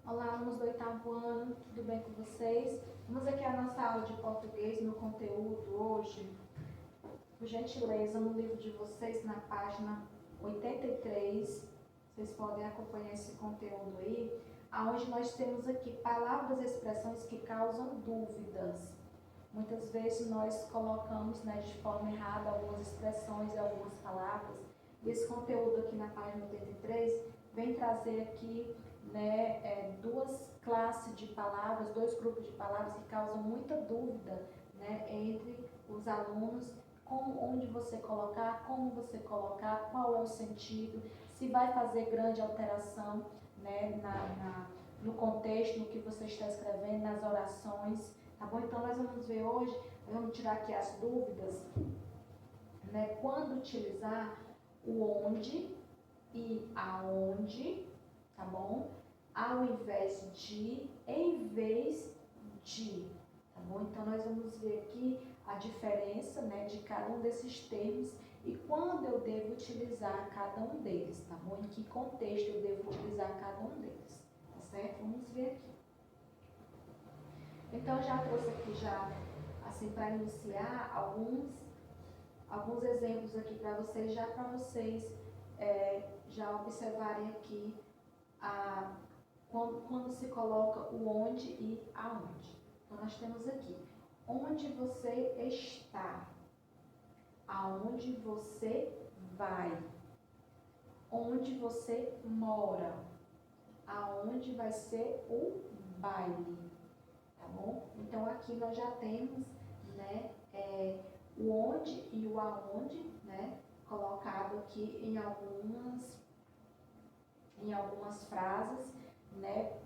Olá, alunos do 8º ano, tudo bem com vocês? Vamos aqui à nossa aula de português no conteúdo hoje. Por gentileza, no livro de vocês, na página 83, vocês podem acompanhar esse conteúdo aí, onde nós temos aqui palavras e expressões que causam dúvidas. Muitas vezes nós colocamos de forma errada algumas expressões e algumas palavras. E esse conteúdo aqui na página 83 vem trazer aqui duas classes de palavras, dois grupos de palavras que causam muita dúvida entre os alunos, onde você colocar, como você colocar, qual é o sentido, se vai fazer grande alteração no contexto, no que você está escrevendo, nas orações, tá bom? Então nós vamos ver hoje, vamos tirar aqui as dúvidas, quando utilizar o onde e aonde, tá bom? Ao invés de, em vez de, tá bom? Então nós vamos ver aqui a diferença de cada um desses termos e quando eu devo utilizar cada um deles, tá bom? Em que contexto eu devo utilizar cada um deles, tá certo? Vamos ver aqui. Então já trouxe aqui assim, para iniciar alguns exemplos aqui para vocês, já observarem aqui quando se coloca o onde e aonde. Então nós temos aqui, onde você está, aonde você vai, onde você mora, aonde vai ser o baile, tá bom? Então aqui nós já temos o onde e o aonde, colocado aqui em algumas frases,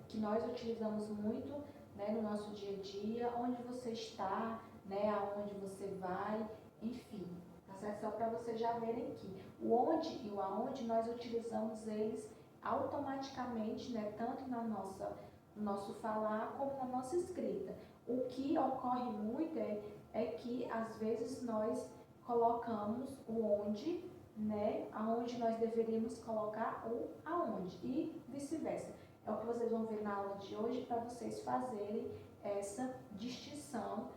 que nós utilizamos muito, no nosso dia a dia, onde você está, aonde você vai, enfim, tá certo? Só para vocês já verem aqui. O onde e o aonde nós utilizamos eles automaticamente, tanto no nosso falar como na nossa escrita. O que ocorre muito é que às vezes nós colocamos o onde, aonde nós deveríamos colocar o aonde e vice-versa. É o que vocês vão ver na aula de hoje para vocês fazerem essa distinção,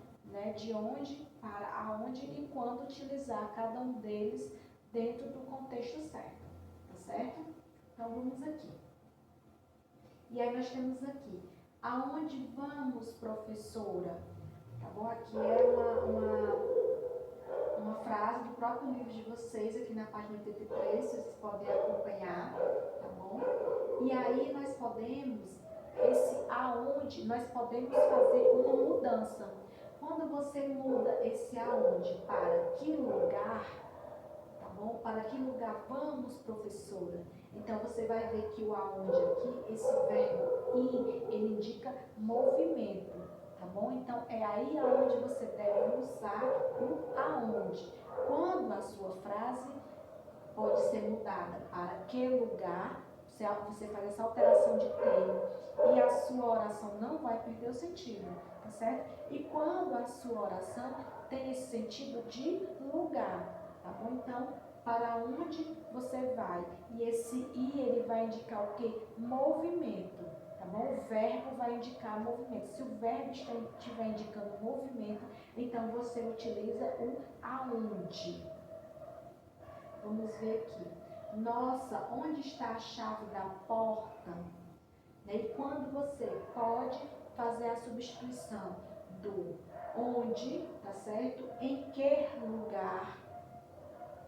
de onde para aonde e quando utilizar cada um deles dentro do contexto certo, tá certo? Então vamos aqui. E aí nós temos aqui, aonde vamos, professora? Tá bom? Aqui é uma frase do próprio livro de vocês, aqui na página 83, vocês podem acompanhar, tá bom? E aí nós podemos, esse aonde, nós podemos fazer uma mudança. Quando você muda esse aonde para que lugar, tá bom? Para que lugar vamos, professora? Então você vai ver que o aonde aqui, esse verbo ir, ele indica movimento, tá bom? Então é aí aonde você deve usar o aonde. Quando a sua frase pode ser mudada para que lugar, você faz essa alteração de termo e a sua oração não vai perder o sentido, tá certo? E quando a sua oração tem esse sentido de lugar, tá bom? Então, para onde você vai? E esse ir, ele vai indicar o quê? Movimento, tá bom? O verbo vai indicar movimento. Se o verbo estiver indicando movimento, então você utiliza o aonde. Vamos ver aqui. Nossa, onde está a chave da porta? E quando você pode fazer a substituição do onde, tá certo? Em que lugar,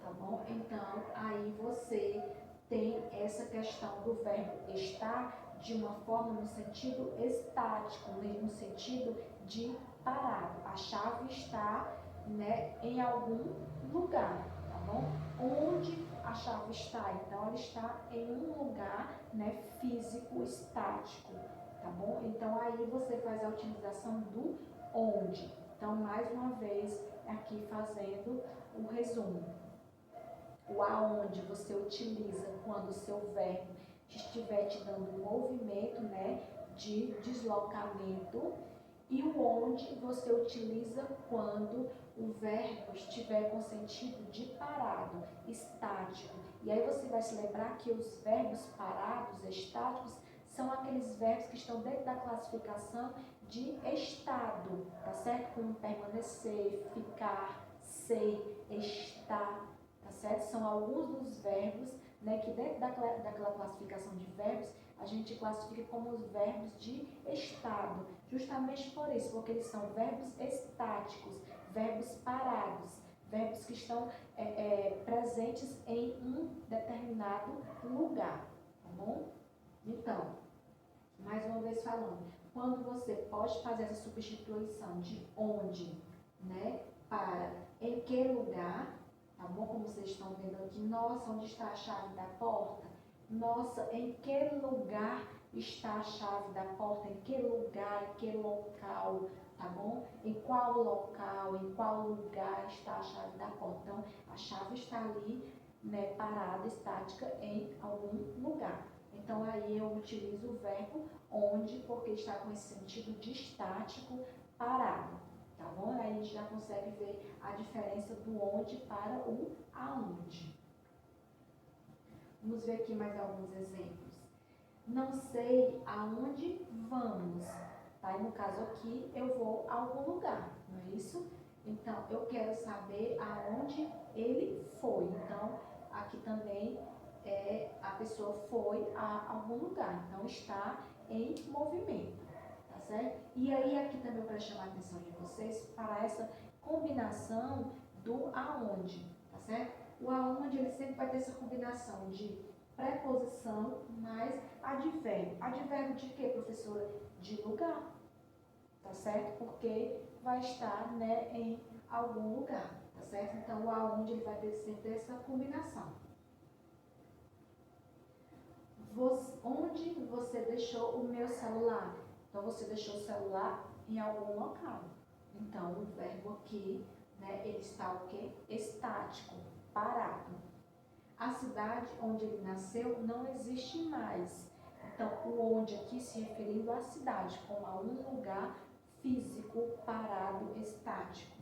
tá bom? Então, aí você tem essa questão do verbo estar de uma forma no sentido estático, no sentido de parado. A chave está, em algum lugar, tá bom? Onde a chave está? Então, ela está em um lugar, físico, estático, tá bom? Então, aí você faz a utilização do onde. Então, mais uma vez, aqui fazendo o resumo. O aonde você utiliza quando o seu verbo estiver te dando um movimento, de deslocamento, e o onde você utiliza quando o verbo estiver com sentido de parado, estático. E aí você vai se lembrar que os verbos parados, estáticos, são aqueles verbos que estão dentro da classificação de estado, tá certo? Como permanecer, ficar, ser, estar, tá certo? São alguns dos verbos, né, que dentro daquela classificação de verbos, a gente classifica como os verbos de estado, justamente por isso, porque eles são verbos estáticos, verbos parados, verbos que estão presentes em um determinado lugar, tá bom? Então, mais uma vez falando, quando você pode fazer essa substituição de onde, né, para em que lugar, tá bom? Como vocês estão vendo aqui, nossa, onde está a chave da porta? Nossa, em que lugar está a chave da porta? Em que lugar, em que local, tá bom? Em qual local, em qual lugar está a chave da porta? Então, a chave está ali, né, parada, estática, em algum lugar. Então, aí eu utilizo o verbo onde, porque está com esse sentido de estático, parado, tá bom? Aí a gente já consegue ver a diferença do onde para o aonde. Vamos ver aqui mais alguns exemplos. Não sei aonde vamos, tá? E no caso aqui, eu vou a algum lugar, não é isso? Então, eu quero saber aonde ele foi. Então, aqui também a pessoa foi a algum lugar. Então, está em movimento, tá certo? E aí, aqui também eu quero chamar a atenção de vocês para essa combinação do aonde, tá certo? O aonde, ele sempre vai ter essa combinação de preposição mais advérbio. Advérbio de quê, professora? De lugar, tá certo? Porque vai estar, né, em algum lugar, tá certo? Então, o aonde, ele vai ter sempre essa combinação. Onde você deixou o meu celular? Então, você deixou o celular em algum local. Então, o verbo aqui, né, ele está o quê? Estático, parado. A cidade onde ele nasceu não existe mais. Então, o onde aqui se referindo à cidade, como a um lugar físico, parado, estático.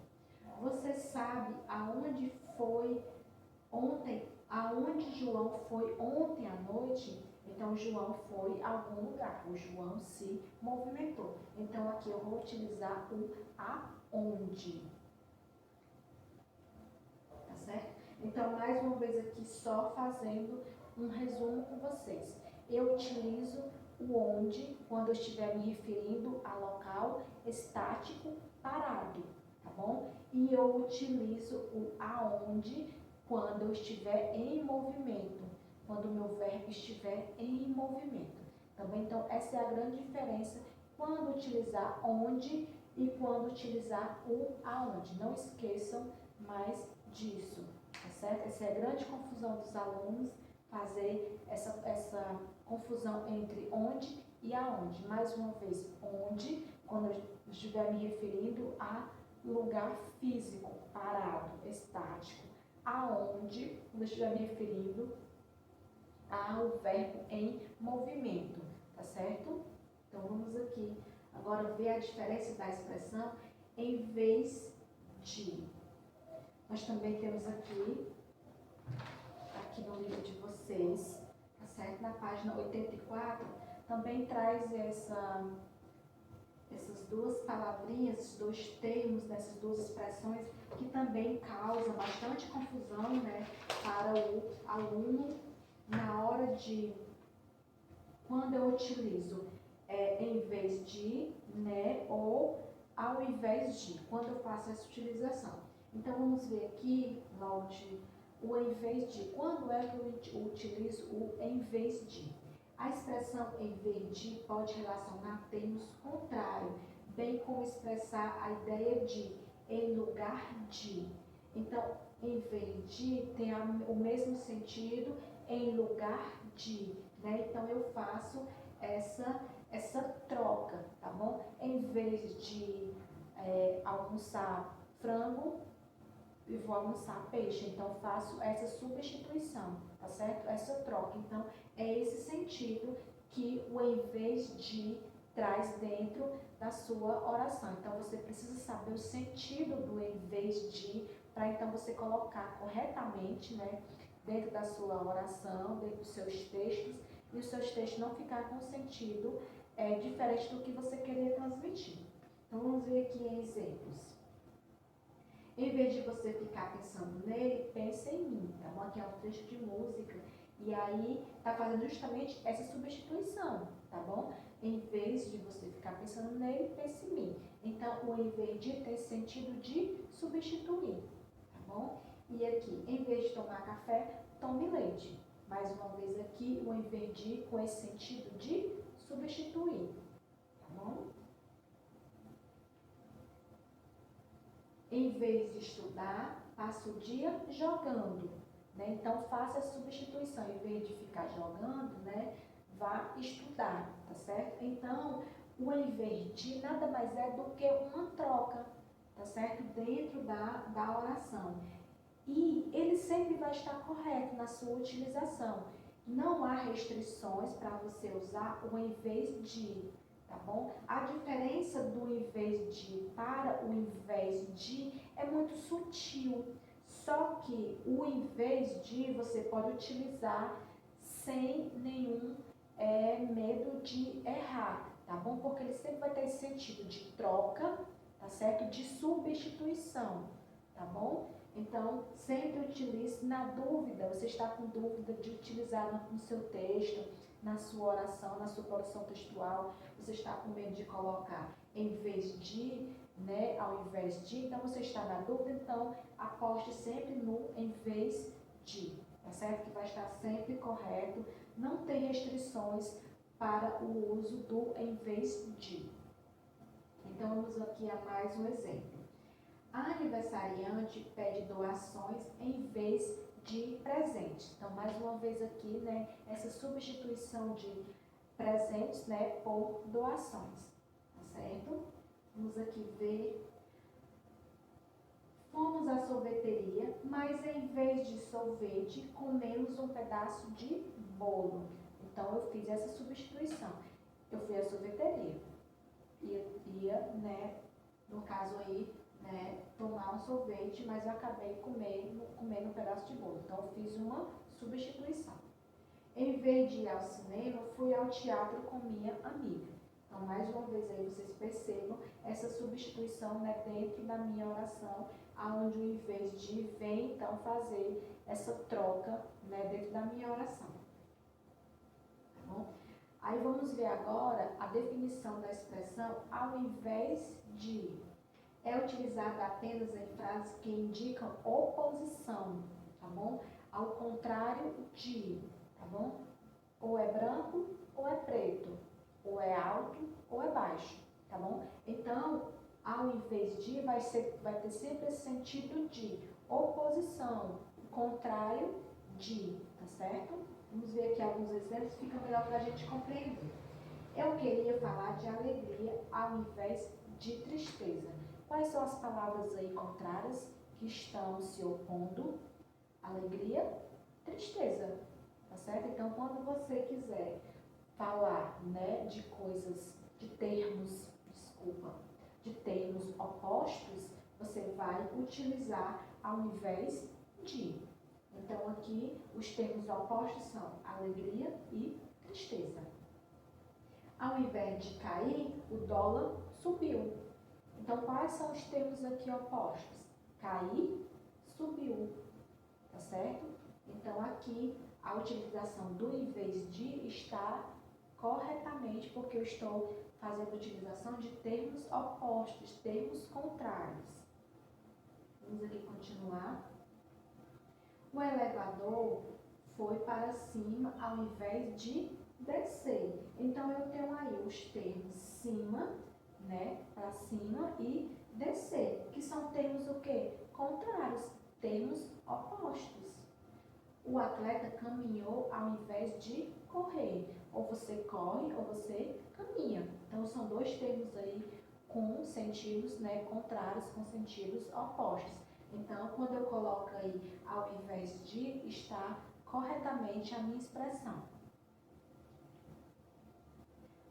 Você sabe aonde foi ontem, aonde João foi ontem à noite? Então, João foi a algum lugar, o João se movimentou. Então, aqui eu vou utilizar o aonde, tá certo? Então, mais uma vez aqui, só fazendo um resumo com vocês. Eu utilizo o onde quando eu estiver me referindo a local estático parado, tá bom? E eu utilizo o aonde quando eu estiver em movimento, quando o meu verbo estiver em movimento. Também, então, essa é a grande diferença quando utilizar onde e quando utilizar o aonde. Não esqueçam mais disso, tá certo? Essa é a grande confusão dos alunos, fazer essa confusão entre onde e aonde. Mais uma vez, onde, quando eu estiver me referindo a lugar físico, parado, estático. Aonde, quando eu estiver me referindo ao verbo em movimento, tá certo? Então, vamos aqui agora ver a diferença da expressão em vez de. Nós também temos aqui no livro de vocês, tá certo? Na página 84, também traz essas duas palavrinhas, esses dois termos, dessas duas expressões, que também causam bastante confusão, né, para o aluno na hora de, quando eu utilizo em vez de, né, ou ao invés de, quando eu faço essa utilização. Então, vamos ver aqui, logo de o em vez de. Quando é que eu utilizo o em vez de? A expressão em vez de pode relacionar termos contrários, bem como expressar a ideia de em lugar de. Então, em vez de tem o mesmo sentido em lugar de, né? Então, eu faço essa troca, tá bom? Em vez de almoçar frango, e vou almoçar peixe, então faço essa substituição, tá certo? Essa troca. Então, é esse sentido que o em vez de traz dentro da sua oração. Então, você precisa saber o sentido do em vez de, para então você colocar corretamente, né, dentro da sua oração, dentro dos seus textos, e os seus textos não ficar com sentido diferente do que você queria transmitir. Então, vamos ver aqui em exemplos. Em vez de você ficar pensando nele, pense em mim, tá bom? Aqui é um trecho de música, e aí tá fazendo justamente essa substituição, tá bom? Em vez de você ficar pensando nele, pense em mim. Então, o em vez de tem sentido de substituir, tá bom? E aqui, em vez de tomar café, tome leite. Mais uma vez aqui, o em vez de com esse sentido de substituir, tá bom? Em vez de estudar, passe o dia jogando, né? Então, faça a substituição. Em vez de ficar jogando, né, vá estudar, tá certo? Então, o em vez de nada mais é do que uma troca, tá certo? Dentro da oração. E ele sempre vai estar correto na sua utilização. Não há restrições para você usar o em vez de, tá bom? A diferença do em vez de para o em vez de é muito sutil. Só que o em vez de você pode utilizar sem nenhum medo de errar, tá bom? Porque ele sempre vai ter esse sentido de troca, tá certo? De substituição, tá bom? Então, sempre utilize na dúvida, você está com dúvida de utilizar no seu texto, na sua oração, na sua produção textual, você está com medo de colocar em vez de, né, ao invés de, então você está na dúvida, então aposte sempre no em vez de, tá certo? Que vai estar sempre correto, não tem restrições para o uso do em vez de. Então, vamos aqui a mais um exemplo. A aniversariante pede doações em vez de presentes. Então, mais uma vez aqui, né, essa substituição de presentes, né, por doações, tá certo? Vamos aqui ver. Fomos à sorveteria, mas em vez de sorvete, comemos um pedaço de bolo. Então, eu fiz essa substituição. Eu fui à sorveteria. Ia, né, no caso aí, né, tomar um sorvete, mas eu acabei comendo um pedaço de bolo. Então, eu fiz uma substituição. Em vez de ir ao cinema, fui ao teatro com minha amiga. Então, mais uma vez aí, vocês percebam essa substituição, né, dentro da minha oração, aonde o em vez de vem, então, fazer essa troca, né, dentro da minha oração. Tá bom? Aí, vamos ver agora a definição da expressão ao invés de. É utilizada apenas em frases que indicam oposição, tá bom? Ao contrário de, tá bom? Ou é branco ou é preto, ou é alto ou é baixo, tá bom? Então, ao invés de, vai ter sempre esse sentido de oposição, contrário de, tá certo? Vamos ver aqui alguns exemplos, fica melhor para a gente compreender. Eu queria falar de alegria ao invés de tristeza. Quais são as palavras aí contrárias que estão se opondo? Alegria, tristeza, tá certo? Então, quando você quiser falar, né, de coisas, de termos opostos, você vai utilizar ao invés de. Então, aqui, os termos opostos são alegria e tristeza. Ao invés de cair, o dólar subiu. Então, quais são os termos aqui opostos? Cair, subiu, tá certo? Então, aqui, a utilização do em vez de está corretamente, porque eu estou fazendo utilização de termos opostos, termos contrários. Vamos aqui continuar. O elevador foi para cima ao invés de descer. Então, eu tenho aí os termos cima, né, para cima e descer, que são termos o quê? Contrários, termos opostos. O atleta caminhou ao invés de correr. Ou você corre ou você caminha. Então, são dois termos aí com sentidos, né, contrários, com sentidos opostos. Então, quando eu coloco aí ao invés de, está corretamente a minha expressão.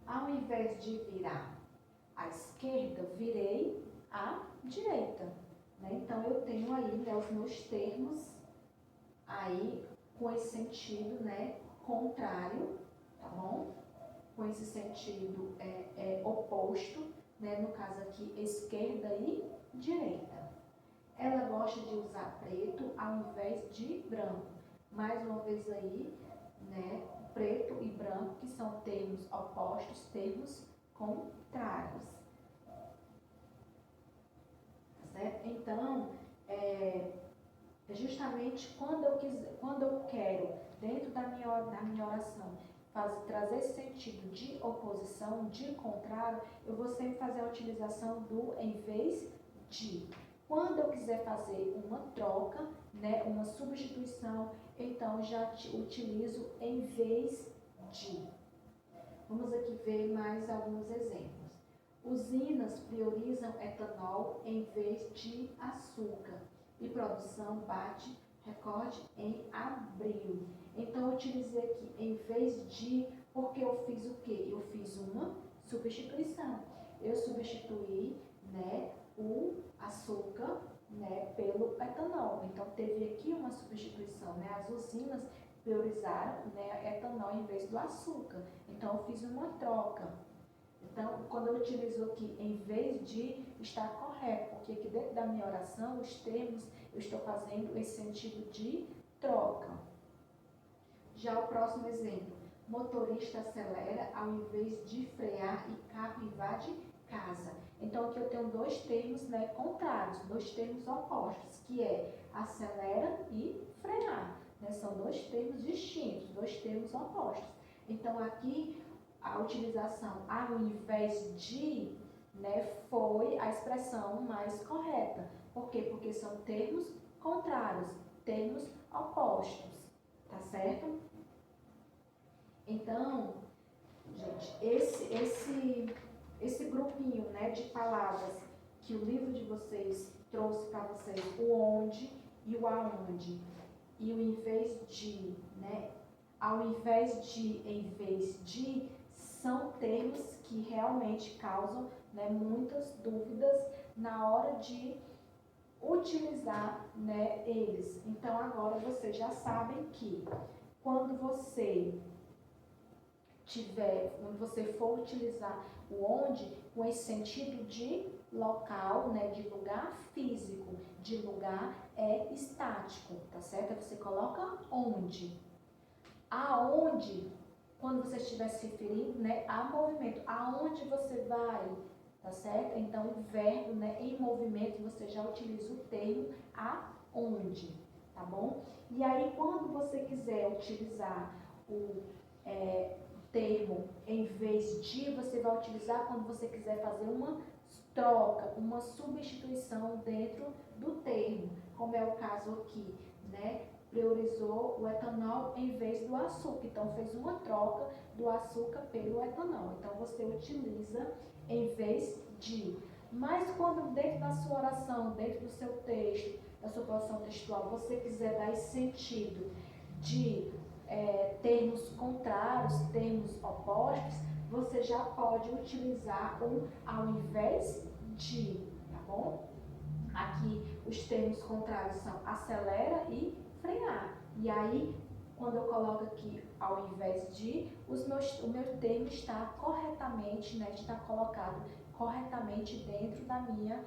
Ao invés de virar à esquerda, virei à direita, né? Então, eu tenho aí, né, os meus termos aí com esse sentido, né, contrário, tá bom? Com esse sentido oposto, né? No caso aqui, esquerda e direita. Ela gosta de usar preto ao invés de branco. Mais uma vez aí, né? Preto e branco, que são termos opostos, termos contrários. Tá certo? Então, justamente quando eu quero, dentro da minha oração, trazer esse sentido de oposição, de contrário, eu vou sempre fazer a utilização do em vez de. Quando eu quiser fazer uma troca, né, uma substituição, então já utilizo em vez de. Vamos aqui ver mais alguns exemplos. Usinas priorizam etanol em vez de açúcar e produção bate recorde em abril. Então, eu utilizei aqui em vez de, porque eu fiz o quê? Eu fiz uma substituição. Eu substituí, né, o açúcar, né, pelo etanol. Então, teve aqui uma substituição, né? As usinas priorizaram, né, etanol em vez do açúcar. Então, eu fiz uma troca. Então, quando eu utilizo aqui em vez de, está correto, porque aqui dentro da minha oração, os termos, eu estou fazendo esse sentido de troca. Já o próximo exemplo, motorista acelera ao invés de frear e carro invade casa. Então, aqui eu tenho dois termos, né, contrários, dois termos opostos, que é acelera e frear. Né? São dois termos distintos, dois termos opostos. Então, aqui, a utilização ao invés de, né, foi a expressão mais correta. Por quê? Porque são termos contrários, termos opostos. Tá certo? Então, gente, esse grupinho, né, de palavras que o livro de vocês trouxe para vocês, o onde e o aonde, e o em vez de, né, ao invés de, em vez de, são termos que realmente causam, né, muitas dúvidas na hora de utilizar, né, eles. Então, agora vocês já sabem que quando você for utilizar o onde, com esse sentido de local, né, de lugar físico, de lugar estático, tá certo? Você coloca onde. Aonde, quando você estiver se referindo, né, a movimento, aonde você vai, tá certo? Então, o verbo, né, em movimento, você já utiliza o termo aonde, tá bom? E aí, quando você quiser utilizar o termo em vez de, você vai utilizar quando você quiser fazer uma troca, uma substituição dentro do termo, como é o caso aqui, né? Priorizou o etanol em vez do açúcar, então fez uma troca do açúcar pelo etanol, então você utiliza em vez de. Mas quando dentro da sua oração, dentro do seu texto, da sua produção textual, você quiser dar esse sentido de termos contrários, termos opostos, você já pode utilizar um ao invés de, tá bom? Aqui os termos contrários são acelera e frear. E aí, quando eu coloco aqui ao invés de, o meu termo está corretamente, né, está colocado corretamente dentro da minha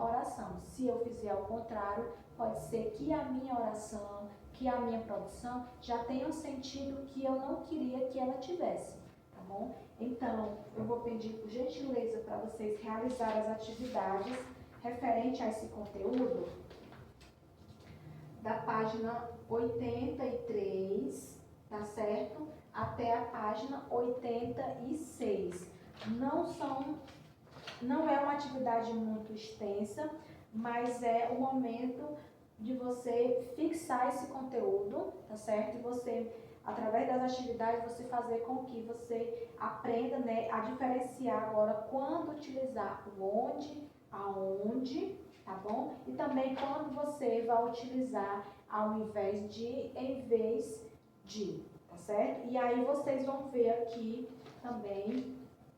oração. Se eu fizer ao contrário, pode ser que a minha oração, que a minha produção já tenha um sentido que eu não queria que ela tivesse, tá bom? Então, eu vou pedir por gentileza para vocês realizar as atividades referente a esse conteúdo da página 83, tá certo? Até a página 86. Não é uma atividade muito extensa, mas é o momento de você fixar esse conteúdo, tá certo? E você, através das atividades, você fazer com que você aprenda, né, a diferenciar agora quando utilizar o onde, aonde, tá bom? E também quando você vai utilizar ao invés de, em vez de, tá certo? E aí vocês vão ver aqui também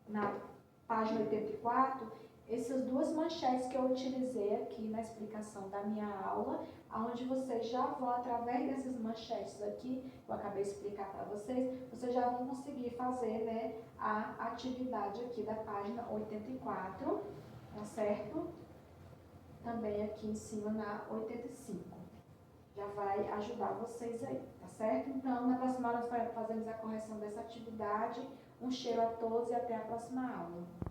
na página 84, essas duas manchetes que eu utilizei aqui na explicação da minha aula, onde vocês já vão, através dessas manchetes aqui, que eu acabei de explicar para vocês já vão conseguir fazer, né, a atividade aqui da página 84, tá certo? Também aqui em cima na 85. Já vai ajudar vocês aí, tá certo? Então, na próxima aula nós fazemos a correção dessa atividade. Um cheiro a todos e até a próxima aula.